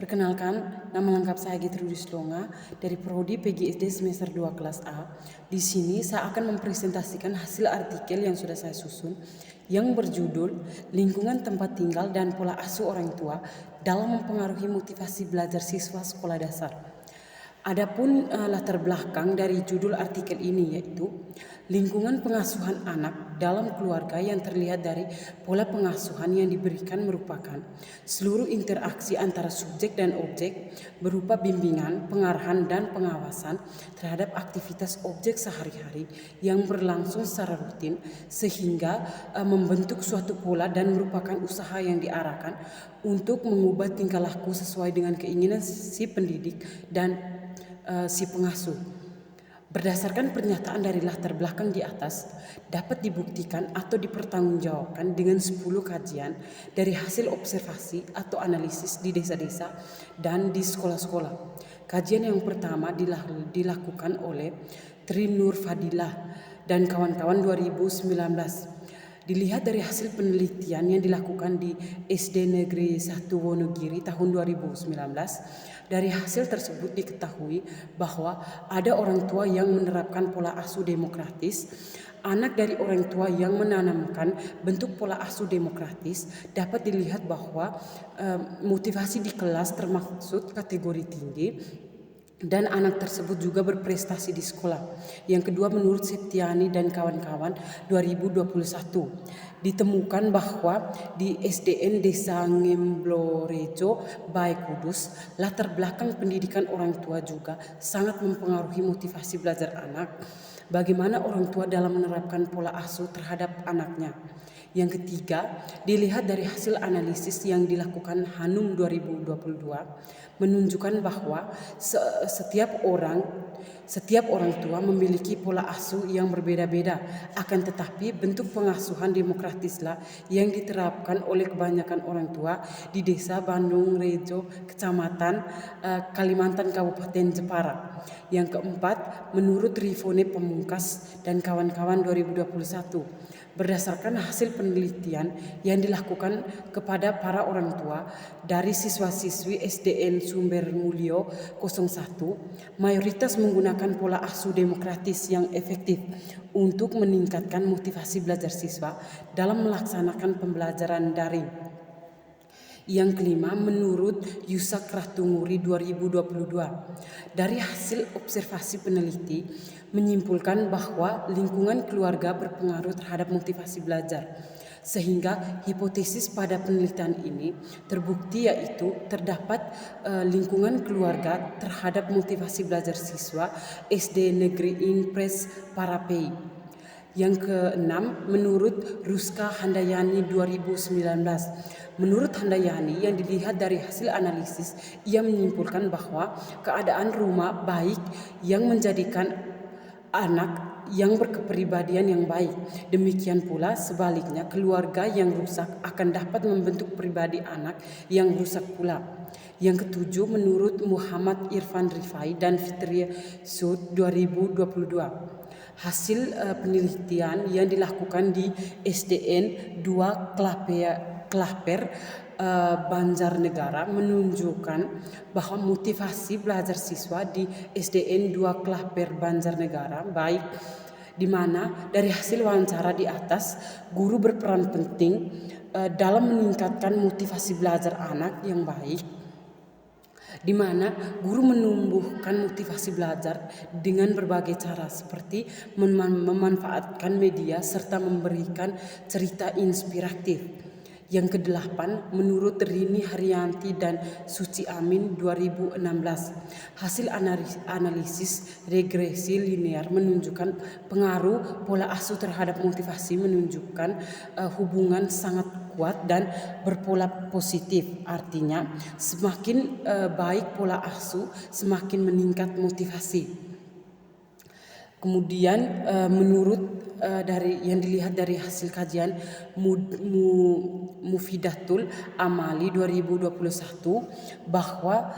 Perkenalkan, nama lengkap saya Gertrudis Longa dari Prodi PGSD semester 2 kelas A. Di sini saya akan mempresentasikan hasil artikel yang sudah saya susun yang berjudul Lingkungan Tempat Tinggal dan Pola Asuh Orang Tua dalam Mempengaruhi Motivasi Belajar Siswa Sekolah Dasar. Adapun latar belakang dari judul artikel ini yaitu lingkungan pengasuhan anak dalam keluarga yang terlihat dari pola pengasuhan yang diberikan merupakan seluruh interaksi antara subjek dan objek berupa bimbingan, pengarahan, dan pengawasan terhadap aktivitas objek sehari-hari yang berlangsung secara rutin sehingga membentuk suatu pola dan merupakan usaha yang diarahkan untuk mengubah tingkah laku sesuai dengan keinginan si pendidik dan si pengasuh. Berdasarkan pernyataan dari latar belakang di atas, dapat dibuktikan atau dipertanggungjawabkan dengan 10 kajian dari hasil observasi atau analisis di desa-desa dan di sekolah-sekolah. Kajian yang pertama dilakukan oleh Tri Nur Fadilah dan kawan-kawan 2019. Dilihat dari hasil penelitian yang dilakukan di SD Negeri 1 Wonogiri tahun 2019, dari hasil tersebut diketahui bahwa ada orang tua yang menerapkan pola asuh demokratis. Anak dari orang tua yang menanamkan bentuk pola asuh demokratis dapat dilihat bahwa motivasi di kelas termaksud kategori tinggi dan anak tersebut juga berprestasi di sekolah. Yang kedua, menurut Septiani dan kawan-kawan 2021 ditemukan bahwa di SDN Desa Ngemblorejo, Bae Kudus, latar belakang pendidikan orang tua juga sangat mempengaruhi motivasi belajar anak. Bagaimana orang tua dalam menerapkan pola asuh terhadap anaknya. Yang ketiga, dilihat dari hasil analisis yang dilakukan Hanum 2022 menunjukkan bahwa setiap orang tua memiliki pola asuh yang berbeda-beda, akan tetapi bentuk pengasuhan demokratislah yang diterapkan oleh kebanyakan orang tua di Desa Bandung Rejo, Kecamatan Kalimantan, Kabupaten Jepara. Yang keempat, menurut Rifone Pamungkas dan kawan-kawan 2021, berdasarkan hasil penelitian yang dilakukan kepada para orang tua dari siswa-siswi SDN Sumber Mulyo 01, mayoritas menggunakan pola asuh demokratis yang efektif untuk meningkatkan motivasi belajar siswa dalam melaksanakan pembelajaran daring. Yang kelima, menurut Yusak Ratunguri 2022, dari hasil observasi peneliti menyimpulkan bahwa lingkungan keluarga berpengaruh terhadap motivasi belajar. Sehingga hipotesis pada penelitian ini terbukti, yaitu terdapat lingkungan keluarga terhadap motivasi belajar siswa SD Negeri Impres Parapei. Yang keenam, menurut Ruska Handayani 2019. Menurut Handayani yang dilihat dari hasil analisis, ia menyimpulkan bahwa keadaan rumah baik yang menjadikan anak yang berkepribadian yang baik. Demikian pula sebaliknya, keluarga yang rusak akan dapat membentuk pribadi anak yang rusak pula. Yang ketujuh, menurut Muhammad Irfan Rifai dan Fitria Sud 2022. Hasil penelitian yang dilakukan di SDN 2 Klahper Banjarnegara menunjukkan bahwa motivasi belajar siswa di SDN 2 Klahper Banjarnegara baik, di mana dari hasil wawancara di atas, guru berperan penting dalam meningkatkan motivasi belajar anak yang baik, di mana guru menumbuhkan motivasi belajar dengan berbagai cara seperti memanfaatkan media serta memberikan cerita inspiratif. Yang kedelapan, menurut Rini Haryanti dan Suci Amin 2016, hasil analisis regresi linear menunjukkan pengaruh pola asuh terhadap motivasi menunjukkan hubungan sangat kuat dan berpola positif. Artinya, semakin baik pola asuh, semakin meningkat motivasi. Kemudian menurut dari yang dilihat dari hasil kajian Mufidatul Amali 2021, bahwa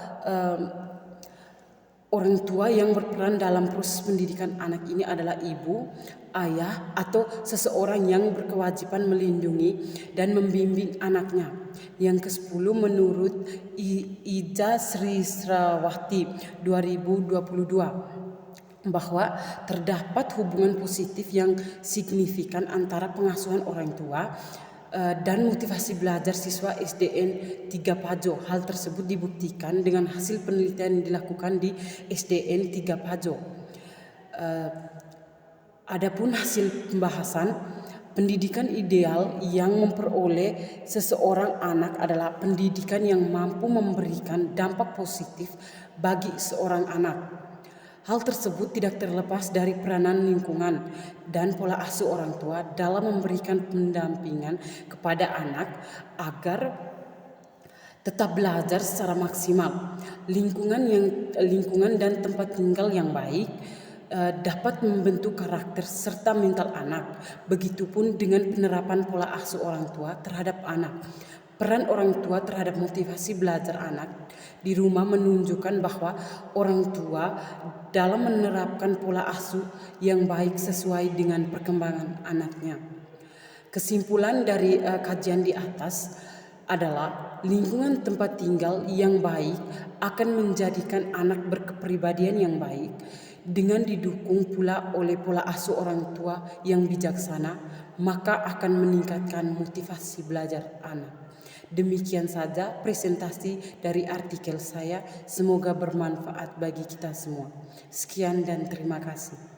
orang tua yang berperan dalam proses pendidikan anak ini adalah ibu, ayah, atau seseorang yang berkewajiban melindungi dan membimbing anaknya. Yang ke-10, menurut Ija Srisrawati 2022 bahwa terdapat hubungan positif yang signifikan antara pengasuhan orang tua dan motivasi belajar siswa SDN 3 Pajo. Hal tersebut dibuktikan dengan hasil penelitian yang dilakukan di SDN 3 Pajo. Adapun hasil pembahasan, pendidikan ideal yang memperoleh seseorang anak adalah pendidikan yang mampu memberikan dampak positif bagi seorang anak. Hal tersebut tidak terlepas dari peranan lingkungan dan pola asuh orang tua dalam memberikan pendampingan kepada anak agar tetap belajar secara maksimal. Lingkungan dan tempat tinggal yang baik dapat membentuk karakter serta mental anak. Begitupun dengan penerapan pola asuh orang tua terhadap anak. Peran orang tua terhadap motivasi belajar anak di rumah menunjukkan bahwa orang tua dalam menerapkan pola asuh yang baik sesuai dengan perkembangan anaknya. Kesimpulan dari kajian di atas adalah lingkungan tempat tinggal yang baik akan menjadikan anak berkepribadian yang baik. Dengan didukung pula oleh pola asuh orang tua yang bijaksana, maka akan meningkatkan motivasi belajar anak. Demikian saja presentasi dari artikel saya. Semoga bermanfaat bagi kita semua. Sekian dan terima kasih.